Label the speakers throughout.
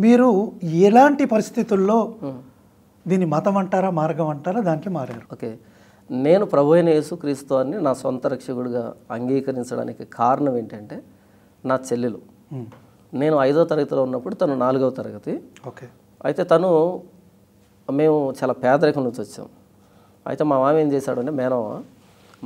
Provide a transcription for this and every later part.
Speaker 1: మీరు ఎలాంటి పరిస్థితుల్లో దీన్ని మతం అంటారా మార్గం అంటారా దానికి మారారు?
Speaker 2: ఓకే, నేను ప్రభు అయిన యేసుక్రీస్తు అని నా సొంత రక్షకుడిగా అంగీకరించడానికి కారణం ఏంటంటే నా చెల్లెలు. నేను 5వ తరగతిలో ఉన్నప్పుడు తను 4వ తరగతి.
Speaker 1: ఓకే.
Speaker 2: అయితే మేము చాలా పేదరికం నుంచి వచ్చాం. అయితే మా మామ ఏం చేశాడంటే, మేనమామ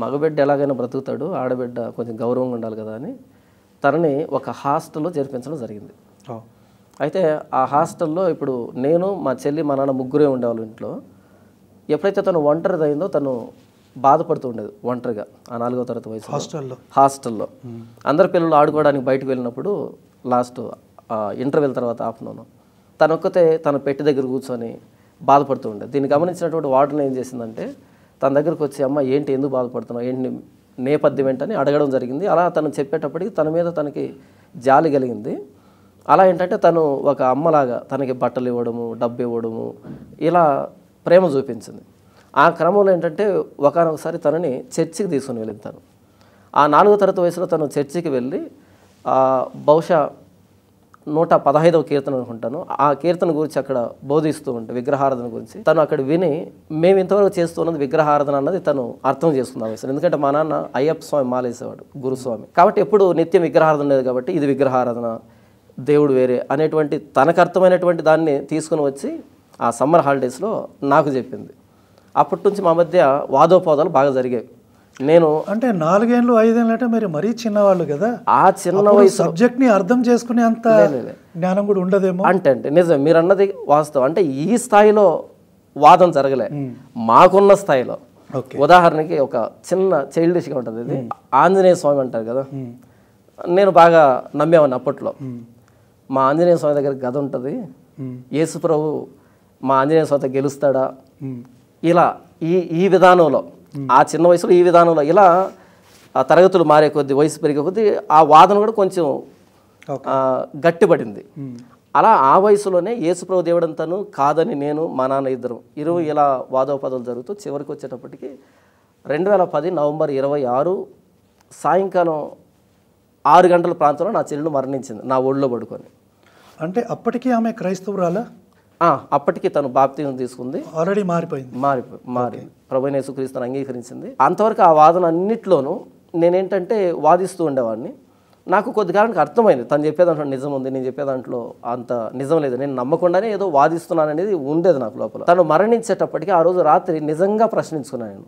Speaker 2: మగబిడ్డ ఎలాగైనా బ్రతుకుతాడు, ఆడబిడ్డ కొంచెం గౌరవంగా ఉండాలి కదా అని తనని ఒక హాస్టల్లో చేర్పించడం జరిగింది. అయితే ఆ హాస్టల్లో ఇప్పుడు నేను, మా చెల్లి, మా నాన్న ముగ్గురే ఉండేవాళ్ళు ఇంట్లో. ఎప్పుడైతే తను ఒంటరిది అయిందో తను బాధపడుతూ ఉండేది ఒంటరిగా. ఆ 4వ తరగతి వయసు హాస్టల్లో అందరు పిల్లలు ఆడుకోవడానికి బయటకు వెళ్ళినప్పుడు లాస్ట్ ఇంటర్వెల్ తర్వాత ఆఫ్టర్నూన్ తను ఒక్కతే తన పెట్టి దగ్గర కూర్చొని బాధపడుతూ ఉండేది. దీన్ని గమనించినటువంటి వార్డెన్ ఏం చేసిందంటే తన దగ్గరకు వచ్చి, అమ్మ ఏంటి, ఎందుకు బాధపడుతున్నావు, ఏంటి నేపథ్యం ఏంటని అడగడం జరిగింది. అలా తను చెప్పేటప్పటికి తన మీద తనకి జాలి కలిగింది. అలా ఏంటంటే తను ఒక అమ్మలాగా తనకి బట్టలు ఇవ్వడము, డబ్బు ఇవ్వడము, ఇలా ప్రేమ చూపించింది. ఆ క్రమంలో ఏంటంటే ఒకసారి తనని చర్చికి తీసుకుని వెళ్ళింది. తను ఆ 4వ తరగతి వయసులో తను చర్చికి వెళ్ళి బహుశా 115వ కీర్తన అనుకుంటాను, ఆ కీర్తన గురించి అక్కడ బోధిస్తూ ఉంటే విగ్రహారాధన గురించి తను అక్కడ విని, మేము ఇంతవరకు చేస్తున్నది విగ్రహారాధన అన్నది తను అర్థం చేసుకుందాం వయసు. ఎందుకంటే మా నాన్న అయ్యప్ప స్వామి మాలేసేవాడు, గురుస్వామి, కాబట్టి ఎప్పుడు నిత్యం విగ్రహారాధన లేదు కాబట్టి ఇది విగ్రహారాధన, దేవుడు వేరే అనేటువంటి తనకు అర్థమైనటువంటి దాన్ని తీసుకుని వచ్చి ఆ సమ్మర్ హాలిడేస్లో నాకు చెప్పింది. అప్పటి నుంచి మా మధ్య వాదోపాదాలు బాగా జరిగాయి. నేను
Speaker 1: అంటే 4 ఏళ్ళు 5 ఏళ్ళు అంటే మీరు మరీ చిన్నవాళ్ళు కదా,
Speaker 2: ఆ చిన్న వయసు
Speaker 1: సబ్జెక్ట్ని అర్థం చేసుకునే అంత జ్ఞానం కూడా ఉండదేమో.
Speaker 2: అంటే నిజం మీరు అన్నది వాస్తవం. అంటే ఈ స్థాయిలో వాదం జరగలే, మాకున్న స్థాయిలో. ఉదాహరణకి ఒక చిన్న చైల్డిష్గా ఉంటుంది, ఇది ఆంజనేయ స్వామి అంటారు కదా, నేను బాగా నమ్మేవాడిని అప్పట్లో. మా ఆంజనేయ స్వామి దగ్గర గద ఉంటుంది, యేసు ప్రభు మా ఆంజనేయ స్వామి గెలుస్తాడా, ఇలా ఈ విధానంలో ఆ చిన్న వయసులో ఈ విధానంలో ఇలా ఆ తరగతులు మారే కొద్దీ, వయసు పెరిగే కొద్దీ ఆ వాదన కూడా కొంచెం గట్టిపడింది. అలా ఆ వయసులోనే యేసుప్రభు దేవుడంతను కాదని నేను, మా నాన్న ఇద్దరు ఇలా వాదోపదాలు జరుగుతూ చివరికి వచ్చేటప్పటికి 2010 నవంబర్ 26 సాయంకాలం 6 గంటల ప్రాంతంలో నా చెల్లెలు మరణించింది నా ఒళ్ళో పడుకొని.
Speaker 1: అంటే అప్పటికి ఆమె క్రైస్తవురాలా?
Speaker 2: అప్పటికి తను బాప్తిజం తీసుకుంది,
Speaker 1: ఆల్రెడీ మారి
Speaker 2: ప్రభువైన యేసుక్రీస్తుని అంగీకరించింది. అంతవరకు ఆ వాదన అన్నిట్లోనూ నేనేంటంటే వాదిస్తూ ఉండేవాడిని. నాకు కొద్ది కాలానికి అర్థమైంది తను చెప్పే దాంట్లో నిజం ఉంది, నేను చెప్పే దాంట్లో అంత నిజం లేదు, నేను నమ్మకుండానే ఏదో వాదిస్తున్నాను అనేది ఉండేది నాకు లోపల. తను మరణించేటప్పటికి ఆ రోజు రాత్రి నిజంగా ప్రశ్నించుకున్నాను నేను.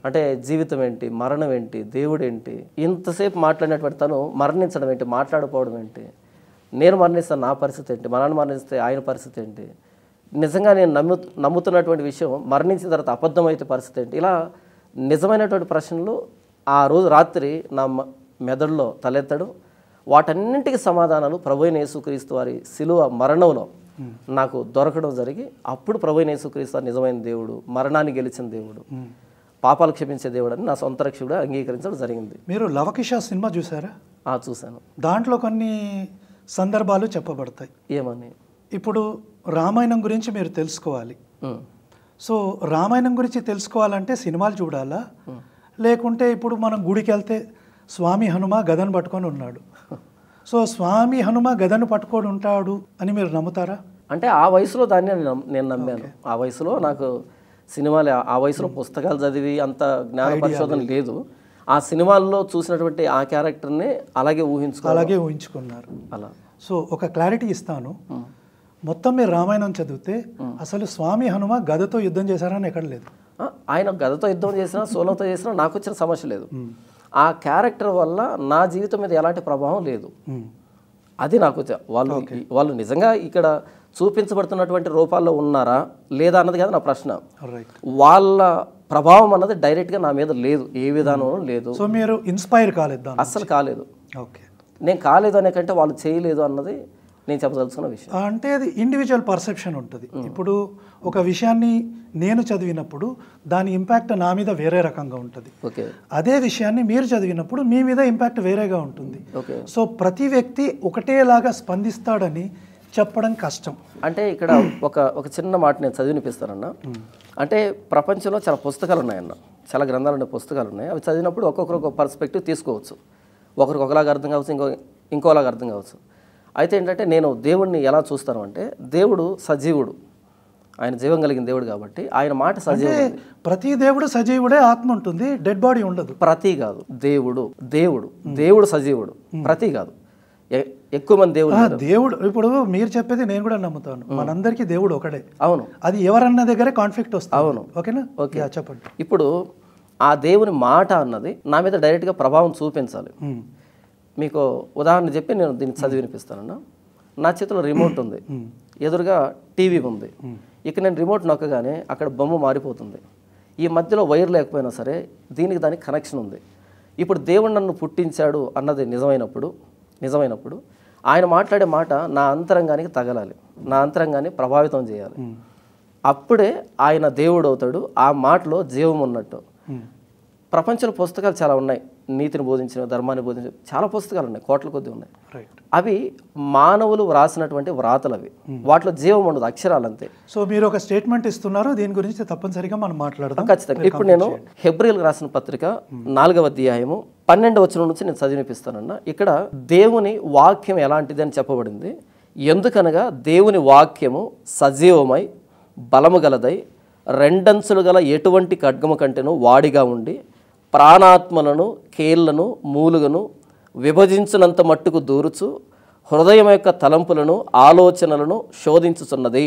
Speaker 2: అంటే జీవితం ఏంటి, మరణం ఏంటి, దేవుడు ఏంటి, ఇంతసేపు మాట్లాడినటువంటి తను మరణించడం ఏంటి, మాట్లాడుకోవడం ఏంటి, నేను మరణిస్తాను నా పరిస్థితి ఏంటి, మా నాన్న మరణిస్తే ఆయన పరిస్థితి ఏంటి, నిజంగా నేను నమ్ముతున్నటువంటి విషయం మరణించిన తర్వాత అబద్ధమైతే పరిస్థితి ఏంటి, ఇలా నిజమైనటువంటి ప్రశ్నలు ఆ రోజు రాత్రి నా మెదడులో తలెత్తడం, వాటన్నింటికి సమాధానాలు ప్రభువైన యేసుక్రీస్తు వారి శిలువ మరణంలో నాకు దొరకడం జరిగి, అప్పుడు ప్రభువైన యేసుక్రీస్తు వారి నిజమైన దేవుడు, మరణాన్ని గెలిచిన దేవుడు, పాపాలు క్షమించే దేవుడు అని నా సొంత రక్షకుడు అంగీకరించడం జరిగింది.
Speaker 1: మీరు లవకుశ సినిమా చూసారా?
Speaker 2: చూశాను.
Speaker 1: దాంట్లో కొన్ని సందర్భాలు చెప్పబడతాయి.
Speaker 2: ఏమని?
Speaker 1: ఇప్పుడు రామాయణం గురించి మీరు తెలుసుకోవాలి. సో రామాయణం గురించి తెలుసుకోవాలంటే సినిమాలు చూడాలా, లేకుంటే ఇప్పుడు మనం గుడికి వెళ్తే స్వామి హనుమ గదను పట్టుకొని ఉన్నాడు, సో స్వామి హనుమ గదను పట్టుకొని ఉంటాడు అని మీరు నమ్ముతారా?
Speaker 2: అంటే ఆ వయసులో దాన్ని నేను నమ్మాను. ఆ వయసులో నాకు సినిమాలు, ఆ వయసులో పుస్తకాలు చదివి అంత జ్ఞాన పరిశోధన లేదు. ఆ సినిమాల్లో చూసినటువంటి ఆ క్యారెక్టర్ని అలాగే
Speaker 1: ఊహించుకున్నారు.
Speaker 2: అలా.
Speaker 1: సో ఒక క్లారిటీ ఇస్తాను, మొత్తం మీరు రామాయణం చదివితే అసలు స్వామి హనుమ గదతో యుద్ధం చేశారని ఎక్కడ లేదు.
Speaker 2: ఆయన గదతో యుద్ధం చేసినా సోలంతో చేసినా నాకు వచ్చిన సమస్య లేదు. ఆ క్యారెక్టర్ వల్ల నా జీవితం మీద ఎలాంటి ప్రభావం లేదు. అది నాకు వాళ్ళు నిజంగా ఇక్కడ చూపించబడుతున్నటువంటి రూపాల్లో ఉన్నారా లేదా అన్నది కదా నా ప్రశ్న. వాళ్ళ ప్రభావం అన్నది డైరెక్ట్గా నా మీద లేదు, ఏ విధానంలో లేదు.
Speaker 1: సో మీరు ఇన్స్పైర్ కాలేదు?
Speaker 2: అస్సలు కాలేదు.
Speaker 1: ఓకే.
Speaker 2: నేను కాలేదు అనే కంటే వాళ్ళు చేయలేదు అన్నది నేను చెప్పదలుచుకున్న విషయం.
Speaker 1: అంటే అది ఇండివిజువల్ పర్సెప్షన్ ఉంటుంది. ఇప్పుడు ఒక విషయాన్ని నేను చదివినప్పుడు దాని ఇంపాక్ట్ నా మీద వేరే రకంగా ఉంటుంది.
Speaker 2: ఓకే.
Speaker 1: అదే విషయాన్ని మీరు చదివినప్పుడు మీ మీద ఇంపాక్ట్ వేరేగా ఉంటుంది. సో ప్రతి వ్యక్తి ఒకటేలాగా స్పందిస్తాడని చెప్పడం కష్టం.
Speaker 2: అంటే ఇక్కడ ఒక చిన్న మాట నేను చదివినిపిస్తానన్నా. అంటే ప్రపంచంలో చాలా పుస్తకాలు ఉన్నాయన్న, చాలా గ్రంథాలు ఉండే పుస్తకాలు ఉన్నాయి. అవి చదివినప్పుడు ఒక్కొక్కరు ఒక పర్స్పెక్టివ్ తీసుకోవచ్చు. ఒకరికి ఒకలాగా అర్థం కావచ్చు, ఇంకోలాగా అర్థం కావచ్చు. అయితే ఏంటంటే నేను దేవుడిని ఎలా చూస్తాను అంటే దేవుడు సజీవుడు, ఆయన జీవం కలిగిన దేవుడు కాబట్టి ఆయన మాట సజీవుడు.
Speaker 1: ప్రతి దేవుడు సజీవుడే, ఆత్మ ఉంటుంది, డెడ్ బాడీ ఉండదు.
Speaker 2: ప్రతి కాదు, దేవుడు దేవుడు దేవుడు సజీవుడు, ప్రతి కాదు. ఎక్కువ మంది
Speaker 1: దేవుడు ఇప్పుడు మీరు చెప్పేది నేను కూడా నమ్ముతాను, మనందరికీ దేవుడు ఒకడే.
Speaker 2: అవును,
Speaker 1: అది ఎవరన్న దగ్గరే కాన్ఫ్లిక్ట్ వస్తుంది.
Speaker 2: అవును,
Speaker 1: ఓకేనా?
Speaker 2: ఓకే,
Speaker 1: చెప్పండి.
Speaker 2: ఇప్పుడు ఆ దేవుని మాట అన్నది నా మీద డైరెక్ట్గా ప్రభావం చూపించాలి. మీకు ఉదాహరణ చెప్పి నేను దీన్ని చదివి వినిపిస్తానన్నా. నా చేతిలో రిమోట్ ఉంది, ఎదురుగా టీవీ ఉంది. ఇక నేను రిమోట్ నొక్కగానే అక్కడ బొమ్మ మారిపోతుంది. ఈ మధ్యలో వైర్ లేకపోయినా సరే దీనికి దానికి కనెక్షన్ ఉంది. ఇప్పుడు దేవుడు నన్ను పుట్టించాడు అన్నది నిజమైనప్పుడు ఆయన మాట్లాడే మాట నా అంతరంగానికి తగలాలి, నా అంతరంగాన్ని ప్రభావితం చేయాలి. అప్పుడే ఆయన దేవుడు అవుతాడు. ఆ మాటలో జీవం ఉన్నట్టు. ప్రపంచంలో పుస్తకాలు చాలా ఉన్నాయి, నీతిని బోధించిన, ధర్మాన్ని బోధించిన చాలా పుస్తకాలు ఉన్నాయి, కోట్ల కొద్ది ఉన్నాయి. అవి మానవులు వ్రాసినటువంటి వ్రాతలు, అవి వాటిలో జీవం ఉండదు, అక్షరాలు అంతే.
Speaker 1: సో మీరు ఒక స్టేట్మెంట్ ఇస్తున్నారు, దీని గురించి తప్పనిసరిగా మనం మాట్లాడదాం
Speaker 2: ఖచ్చితంగా. ఇప్పుడు నేను హెబ్రీయులకు రాసిన పత్రిక 4వ అధ్యాయము 12వ వచనం నుంచి నేను చదివినిపిస్తానన్నా. ఇక్కడ దేవుని వాక్యం ఎలాంటిది అని చెప్పబడింది. ఎందుకనగా దేవుని వాక్యము సజీవమై బలము గలదై రెండంచులు గల ఎటువంటి ఖడ్గము కంటేను వాడిగా ఉండి ప్రాణాత్మలను కీళ్లను మూలుగను విభజించినంత మట్టుకు దూరుచు హృదయం యొక్క తలంపులను ఆలోచనలను శోధించుచున్నది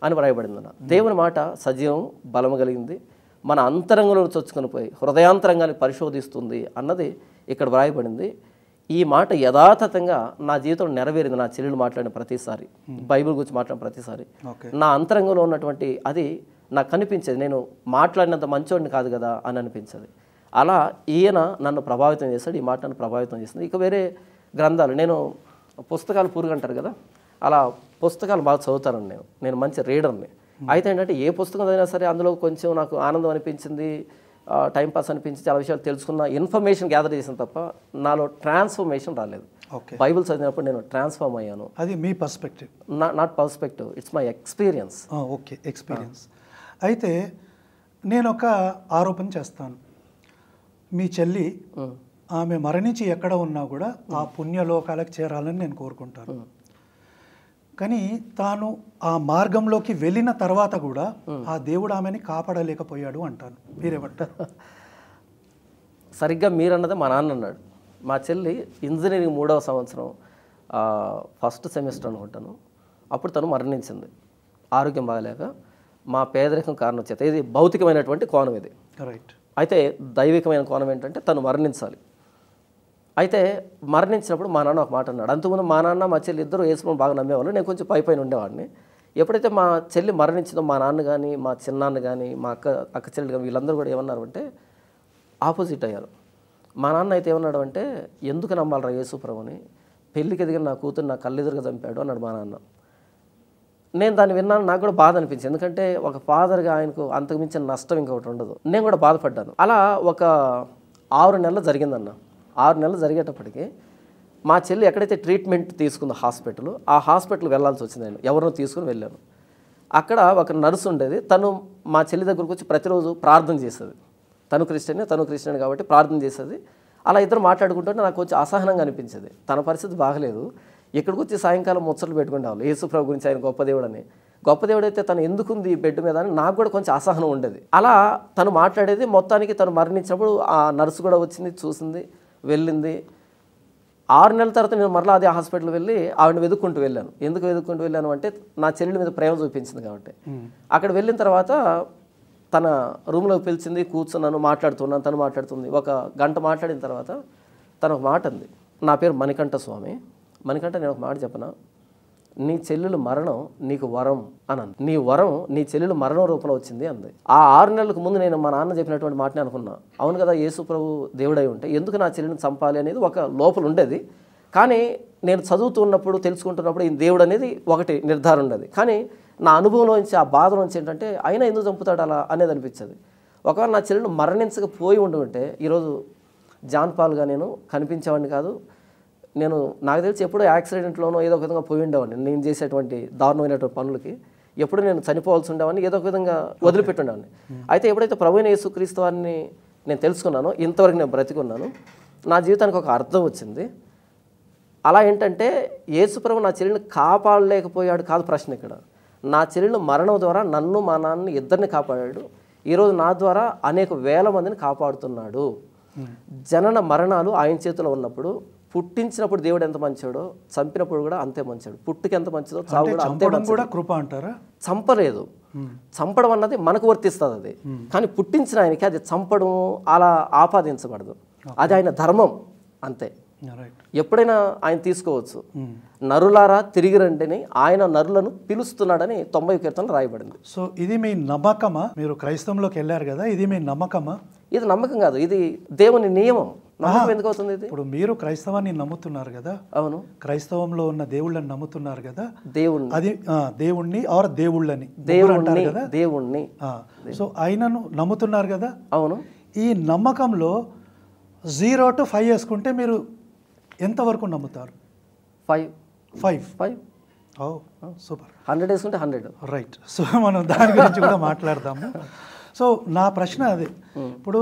Speaker 2: అని వ్రాయబడిందన్న. దేవుని మాట సజీవం బలము కలిగింది, మన అంతరంగంలో చొచ్చుకొని పోయి హృదయాంతరంగాన్ని పరిశోధిస్తుంది అన్నది ఇక్కడ వ్రాయబడింది. ఈ మాట యథాతథంగా నా జీవితంలో నెరవేరింది. నా చెల్లెలు మాట్లాడిన ప్రతిసారి, బైబిల్ గురించి మాట్లాడిన ప్రతిసారి నా అంతరంగంలో ఉన్నటువంటి అది నాకు కనిపించేది. నేను మాట్లాడినంత మంచోడిని కాదు కదా అని అనిపించేది. అలా ఈయన నన్ను ప్రభావితం చేశాడు, ఈ మాట నన్ను ప్రభావితం చేస్తుంది. ఇక వేరే గ్రంథాలు, నేను పుస్తకాలు పురుగంటారు కదా, అలా పుస్తకాలు బాగా చదువుతానండి. నేను మంచి రీడర్ని. అయితే ఏంటంటే ఏ పుస్తకం చదివినా సరే అందులో కొంచెం నాకు ఆనందం అనిపించింది, టైంపాస్ అనిపించి చాలా విషయాలు తెలుసుకున్న, ఇన్ఫర్మేషన్ గ్యాదర్ చేసిన తప్ప నాలో ట్రాన్స్ఫర్మేషన్ రాలేదు. బైబిల్ చదివినప్పుడు నేను ట్రాన్స్ఫార్మ్ అయ్యాను.
Speaker 1: అది మీ perspective,
Speaker 2: not perspective, it's my experience.
Speaker 1: Okay, experience. అయితే నేను ఒక ఆరోపణ చేస్తాను. మీ చెల్లి ఆమె మరణించి ఎక్కడ ఉన్నా కూడా ఆ పుణ్యలోకాలకు చేరాలని నేను కోరుకుంటాను. కానీ తాను ఆ మార్గంలోకి వెళ్ళిన తర్వాత కూడా ఆ దేవుడు ఆమెని కాపాడలేకపోయాడు అంటాను. మీరేమంటారు?
Speaker 2: సరిగ్గా మీరన్నదే మా నాన్న అన్నాడు. మా చెల్లి ఇంజనీరింగ్ 3వ సంవత్సరం ఫస్ట్ సెమిస్టర్ అనుకుంటాను, అప్పుడు తను మరణించింది. ఆరోగ్యం బాగలేక, మా పేదరికం కారణం చేత. ఇది భౌతికమైనటువంటి కోణం ఇది.
Speaker 1: రైట్.
Speaker 2: అయితే దైవికమైన కోణం ఏంటంటే తను మరణించాలి. అయితే మరణించినప్పుడు మా నాన్న ఒక మాట అన్నాడు. అంతకుముందు మా నాన్న మా చెల్లి ఇద్దరు యేసుని బాగా నమ్మేవాళ్ళు, నేను కొంచెం పైన ఉండేవాడిని. ఎప్పుడైతే మా చెల్లి మరణించిందో మా నాన్న కానీ, మా చిన్నాన్న కానీ, మా అక్క చెల్లి కానీ వీళ్ళందరూ కూడా ఏమన్నారు అంటే ఆపోజిట్ అయ్యారు. మా నాన్న అయితే ఏమన్నాడు అంటే, ఎందుకు నమ్మాలరా యేసు ప్రభుని, పెళ్ళికి ఎదిగిన నా కూతురు నా కళ్ళెదురుగా చంపాడు అన్నాడు మా నాన్న. నేను దాన్ని విన్నాను, నాకు కూడా బాధ అనిపించింది. ఎందుకంటే ఒక ఫాదర్గా ఆయనకు అంతకు మించిన నష్టం ఇంకొకటి ఉండదు. నేను కూడా బాధపడ్డాను. అలా ఒక 6 నెలలు జరిగిందన్న. 6 నెలలు జరిగేటప్పటికి మా చెల్లి ఎక్కడైతే ట్రీట్మెంట్ తీసుకుందో హాస్పిటల్, ఆ హాస్పిటల్ వెళ్ళాల్సి వచ్చింది. నేను ఎవరినో తీసుకుని వెళ్ళాను. అక్కడ ఒక నర్సు ఉండేది. తను మా చెల్లి దగ్గరకు వచ్చి ప్రతిరోజు ప్రార్థన చేసేది. తను క్రిస్టియన్ కాబట్టి ప్రార్థన చేసేది. అలా ఇద్దరు మాట్లాడుకుంటుంటే నాకు కొంచెం అసహనంగా అనిపించేది. తన పరిస్థితి బాగలేదు, ఇక్కడికి వచ్చి సాయంకాలం ముచ్చట్లు పెట్టుకునేవాళ్ళు యేసు ప్రభు గురించి, ఆయన గొప్ప దేవుడు అని. గొప్ప దేవుడు అయితే తను ఎందుకుంది ఈ బెడ్ మీద అని నాకు కూడా కొంచెం అసహనం ఉండేది. అలా తను మాట్లాడేది. మొత్తానికి తను మరణించినప్పుడు ఆ నర్సు కూడా వచ్చింది, చూసింది, వెళ్ళింది. 6 నెలల తర్వాత నేను మరలా అదే హాస్పిటల్ వెళ్ళి ఆవిడని వెతుక్కుంటూ వెళ్ళాను. ఎందుకు వెతుక్కుంటూ వెళ్ళాను అంటే నా చెల్లెల మీద ప్రేమ చూపించింది కాబట్టి. అక్కడ వెళ్ళిన తర్వాత తన రూమ్లోకి పిలిచింది, కూర్చున్నాను, మాట్లాడుతున్నాను, తను మాట్లాడుతుంది. 1 గంట మాట్లాడిన తర్వాత తను ఒక మాట అంది. నా పేరు మణికంఠ స్వామి. మణికంఠ, నేను ఒక మాట చెప్పనా, నీ చెల్లెలు మరణం నీకు వరం అని అంది. నీ వరం నీ చెల్లెలు మరణం రూపంలో వచ్చింది అంది. ఆ 6 నెలలకు ముందు నేను మా నాన్న చెప్పినటువంటి మాటని అనుకున్నా. అవును కదా, యేసు ప్రభు దేవుడై ఉంటే ఎందుకు నా చెల్లెని చంపాలి అనేది ఒక లోపల ఉండేది. కానీ నేను చదువుతున్నప్పుడు, తెలుసుకుంటున్నప్పుడు ఈ దేవుడు అనేది ఒకటి నిర్ధారణ ఉండేది. కానీ నా అనుభవంలోంచి, ఆ బాధలోంచి ఏంటంటే అయినా ఎందుకు చంపుతాడు అలా అనేది అనిపించేది. ఒకవేళ నా చెల్లెలు మరణించకపోయి ఉంటే ఈరోజు జాన్ పాల్గా నేను కనిపించేవాడిని కాదు. నేను నాకు తెలిసి ఎప్పుడో యాక్సిడెంట్లోనో ఏదో ఒక విధంగా పోయి ఉండేవాడిని. నేను చేసేటువంటి దారుణమైనటువంటి పనులకి ఎప్పుడు నేను చనిపోవాల్సి ఉండేవాడిని, ఏదో ఒక విధంగా వదిలిపెట్టి ఉండేవాడిని. అయితే ఎప్పుడైతే ప్రభువైన యేసుక్రీస్తు వారిని నేను తెలుసుకున్నానో, ఇంతవరకు నేను బ్రతికున్నాను, నా జీవితానికి ఒక అర్థం వచ్చింది. అలా ఏంటంటే యేసుప్రభు నా చెల్లెల్ని కాపాడలేకపోయాడు కాదు ప్రశ్న ఇక్కడ. నా చెల్లెలు మరణం ద్వారా నన్ను మా నాన్నని ఇద్దరిని కాపాడాడు. ఈరోజు నా ద్వారా అనేక వేల మందిని కాపాడుతున్నాడు. జనన మరణాలు ఆయన చేతిలో ఉన్నప్పుడు పుట్టించినప్పుడు దేవుడు ఎంత మంచోడో చంపినప్పుడు కూడా అంతే మంచాడు. పుట్టుకి ఎంత మంచిదో చావు కూడా అంతే
Speaker 1: కూడా కృప అంటారా?
Speaker 2: చంపలేదు. చంపడం అన్నది మనకు వర్తిస్తుంది అది, కానీ పుట్టించిన ఆయనకి అది చంపడం అలా ఆపాదించబడదు. అది ఆయన ధర్మం అంతే. ఎప్పుడైనా ఆయన తీసుకోవచ్చు. నరులారా తిరిగి రండిని ఆయన నరులను పిలుస్తున్నాడని 90 కీర్తనలు రాయబడింది.
Speaker 1: సో ఇది మీ నమ్మకమా? మీరు క్రైస్తవంలోకి వెళ్ళారు కదా, ఇది మీ నమ్మకమా?
Speaker 2: ఇది నమ్మకం కాదు, ఇది దేవుని నియమం. నమ్మకం ఎందుకు అవుతుంది ఇది?
Speaker 1: ఇప్పుడు మీరు క్రైస్తవాన్ని నమ్ముతున్నారు కదా,
Speaker 2: అవును,
Speaker 1: క్రైస్తవంలో ఉన్న దేవుళ్ళని నమ్ముతున్నారు కదా,
Speaker 2: దేవుణ్ణి,
Speaker 1: అది దేవుణ్ణి ఆర్ దేవుళ్ళని,
Speaker 2: దేవుణ్ణి.
Speaker 1: సో ఆయనను నమ్ముతున్నారు కదా,
Speaker 2: అవును.
Speaker 1: ఈ నమ్మకంలో 0 to 5 వేసుకుంటే మీరు ఎంతవరకు నమ్ముతారు? 5. సూపర్.
Speaker 2: 100 వేసుకుంటే 100.
Speaker 1: రైట్. సో మనం దాని గురించి కూడా మాట్లాడదాము. సో నా ప్రశ్న అదే, ఇప్పుడు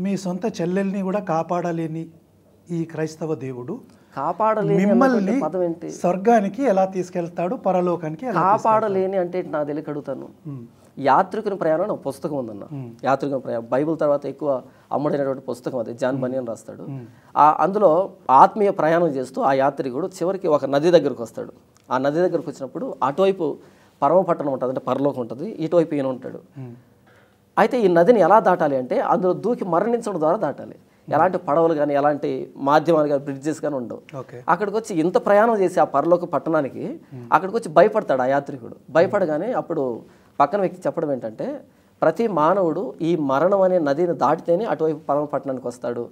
Speaker 1: మీ సొంత చెల్లెల్ని కూడా కాపాడలేని ఈ క్రైస్తవ దేవుడు మిమ్మల్ని స్వర్గానికి ఎలా తీసుకెళ్తాడు, పరలోకానికి
Speaker 2: కాపాడలేని అంటే నాకు తెలియక అడుగుతాను. యాత్రికుని ప్రయాణం ఒక పుస్తకం ఉందన్న. యాత్రికుని ప్రయాణం బైబిల్ తర్వాత ఎక్కువ అమ్ముడైనటువంటి పుస్తకం అది. జాన్ బనియన్ రాస్తాడు. అందులో ఆత్మీయ ప్రయాణం చేస్తూ ఆ యాత్రికుడు చివరికి ఒక నది దగ్గరకు వస్తాడు. ఆ నది దగ్గరకు వచ్చినప్పుడు అటువైపు పరమపట్టణం ఉంటుంది, అంటే పరలోకం ఉంటుంది, ఇటువైపు ఈయన ఉంటాడు. అయితే ఈ నదిని ఎలా దాటాలి అంటే అందులో దూకి మరణించడం ద్వారా దాటాలి. ఎలాంటి పడవలు కానీ ఎలాంటి మాధ్యమాలు కానీ బ్రిడ్జెస్ కానీ ఉండవు. అక్కడికి వచ్చి ఇంత ప్రయాణం చేసి ఆ పరలోక పట్టణానికి అక్కడికి వచ్చి భయపడతాడు ఆ యాత్రికుడు. భయపడగానే అప్పుడు పక్కన వ్యక్తి చెప్పడం ఏంటంటే, ప్రతి మానవుడు ఈ మరణం అనే నదిని దాటితేనే అటువైపు పరమపట్టణానికి వస్తాడు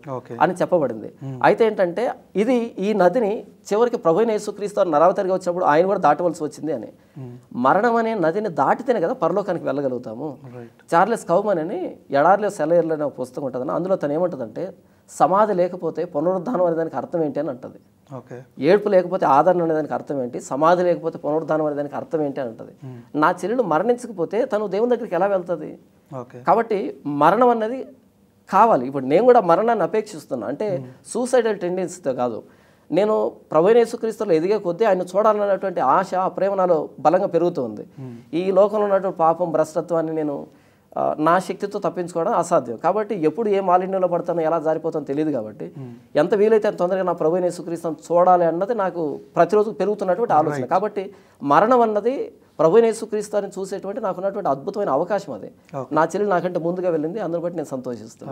Speaker 2: అని చెప్పబడింది. అయితే ఏంటంటే ఇది ఈ నదిని చివరికి ప్రభువైన యేసుక్రీస్తు నరావతారిగా వచ్చినప్పుడు ఆయన కూడా దాటవలసి వచ్చింది అని. మరణం అనే నదిని దాటితేనే కదా పరలోకానికి వెళ్ళగలుగుతాము. చార్లెస్ కౌమన్ అని ఎడారిలో సెలయర్లు అనే పుస్తకం ఉంటుంది. అందులో తను ఏమంటుందంటే, సమాధి లేకపోతే పునరుద్ధానం అనే దానికి అర్థం ఏంటి అని అంటది. ఏడుపు లేకపోతే ఆదరణ అనే దానికి అర్థం ఏంటి, సమాధి లేకపోతే పునరుద్ధానం అనే దానికి అర్థం ఏంటి అని అంటది. నా చెల్లెలు మరణించకపోతే తను దేవుని దగ్గరికి ఎలా వెళ్తుంది? కాబట్టి మరణం అన్నది కావాలి. ఇప్పుడు నేను కూడా మరణాన్ని అపేక్షిస్తున్నా, అంటే సూసైడల్ టెండెన్సీతో కాదు. నేను ప్రభువైన యేసుక్రీస్తులో ఎదిగే కొద్దీ ఆయన చూడాలన్నటువంటి ఆశ, ప్రేమ నాలో బలంగా పెరుగుతుంది. ఈ లోకంలో ఉన్నటువంటి పాపం, భ్రష్టత్వాన్ని నేను నా శక్తితో తప్పించుకోవడం అసాధ్యం. కాబట్టి ఎప్పుడు ఏ మాలిన్యంలో పడతానో, ఎలా జారిపోతానో తెలియదు. కాబట్టి ఎంత వీలైతే అంత తొందరగా నా ప్రభువైన యేసుక్రీస్తును చూడాలి అన్నది నాకు ప్రతిరోజు పెరుగుతున్నటువంటి ఆలోచన. కాబట్టి మరణం అన్నది ప్రభువైన యేసుక్రీస్తుని చూసేటువంటి నాకున్నటువంటి అద్భుతమైన అవకాశం అది. నా చెల్లి నాకంటే ముందుగా వెళ్ళింది, అందుని బట్టి నేను సంతోషిస్తాను.